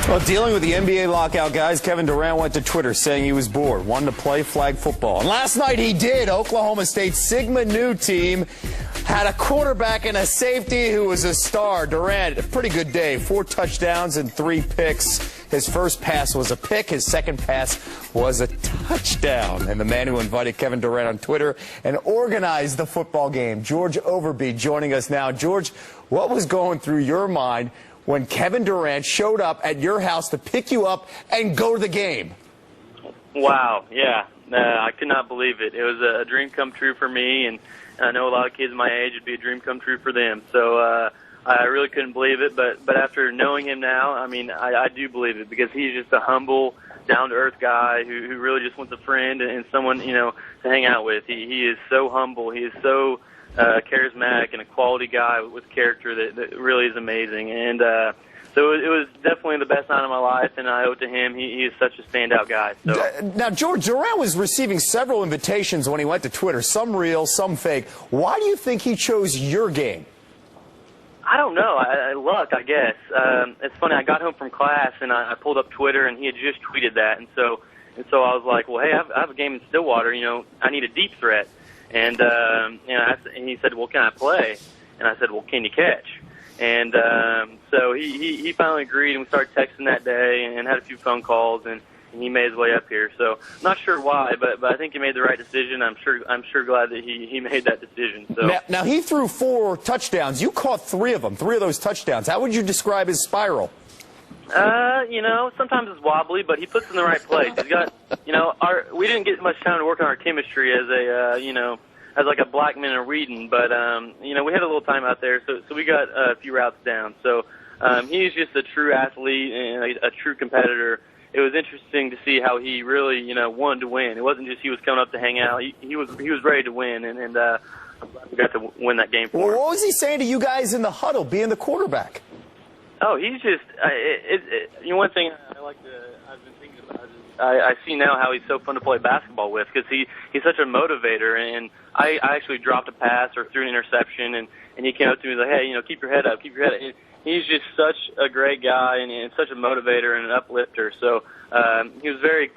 Well, dealing with the NBA lockout, guys, Kevin Durant went to Twitter saying he was bored, wanted to play flag football. And last night he did. Oklahoma State's Sigma Nu team had a quarterback and a safety who was a star. Durant, a pretty good day. 4 touchdowns and 3 picks. His first pass was a pick. His second pass was a touchdown. And the man who invited Kevin Durant on Twitter and organized the football game, George Overby, joining us now. George, what was going through your mind when Kevin Durant showed up at your house to pick you up and go to the game? Wow, yeah. I could not believe it. It was a dream come true for me, and I know a lot of kids my age would be a dream come true for them. So I really couldn't believe it, but after knowing him now, I mean, I do believe it, because he's just a humble, down-to-earth guy who really just wants a friend and someone, you know, to hang out with. He is so humble. He is so charismatic and a quality guy with character that really is amazing. And so it was definitely the best night of my life, and I owe it to him. He is such a standout guy. So. Now, George, Durant was receiving several invitations when he went to Twitter, some real, some fake. Why do you think he chose your game? I don't know. Luck, I guess. It's funny. I got home from class, and I pulled up Twitter, and he had just tweeted that. And so I was like, well, hey, I have a game in Stillwater. You know, I need a deep threat. And and he said, well, can I play? And I said, well, can you catch? And so he finally agreed, and we started texting that day and had a few phone calls, and he made his way up here. So I'm not sure why, but I think he made the right decision. I'm sure glad that he made that decision. So now he threw 4 touchdowns. You caught 3 of them, 3 of those touchdowns. How would you describe his spiral? You know, sometimes it's wobbly, but he puts it in the right place. He's got, you know, we didn't get much time to work on our chemistry as a, you know, as like a Blackman or Whedon, but, you know, we had a little time out there, so we got a few routes down. So he's just a true athlete and a true competitor. It was interesting to see how he really, you know, wanted to win. It wasn't just he was coming up to hang out. He was ready to win, and I'm glad we got to win that game for him. Well, what was he saying to you guys in the huddle, being the quarterback? Oh, he's just you know, one thing I've been thinking about is I see now how he's so fun to play basketball with, because he's such a motivator. And I actually dropped a pass or threw an interception, and he came up to me and was like, hey, you know, keep your head up, keep your head up. And he's just such a great guy and such a motivator and an uplifter. So he was very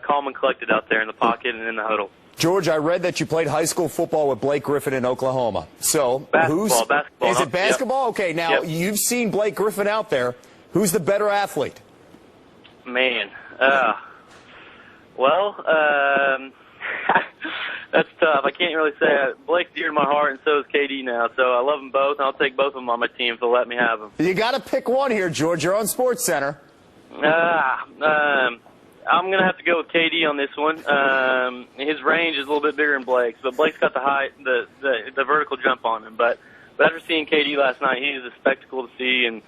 calm and collected out there in the pocket and in the huddle. George, I read that you played high school football with Blake Griffin in Oklahoma. So basketball. Is it basketball? Yep. Okay, now Yep. You've seen Blake Griffin out there. Who's the better athlete? Man, well, that's tough. I can't really say. Blake's dear to my heart, and so is KD now. So I love them both, and I'll take both of them on my team if they'll let me have them. You got to pick one here, George. You're on SportCenter. I'm going to have to go with KD on this one. His range is a little bit bigger than Blake's, but Blake's got the height, the vertical jump on him. But after seeing KD last night, he is a spectacle to see, and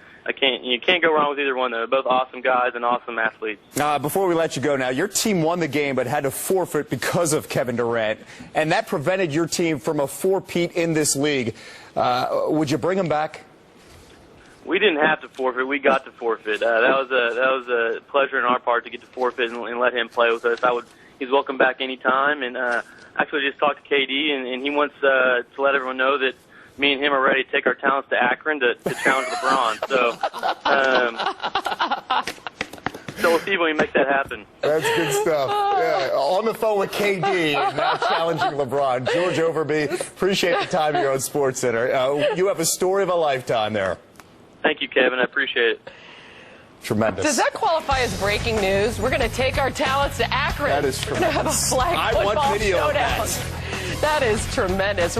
you can't go wrong with either one. They're both awesome guys and awesome athletes. Before we let you go now, your team won the game but had to forfeit because of Kevin Durant, and that prevented your team from a four-peat in this league. Would you bring him back? We didn't have to forfeit. We got to forfeit. That was a pleasure on our part to get to forfeit and let him play with us. He's welcome back anytime. And actually just talked to KD, and he wants to let everyone know that me and him are ready to take our talents to Akron to challenge LeBron. So we'll see when we make that happen. That's good stuff. Yeah, on the phone with KD, now challenging LeBron. George Overby, appreciate the time here on SportCenter. You have a story of a lifetime there. Thank you, Kevin. I appreciate it. Tremendous. Does that qualify as breaking news? We're going to take our talents to Akron. That is tremendous. We're going to have a flag football showdown. That is tremendous.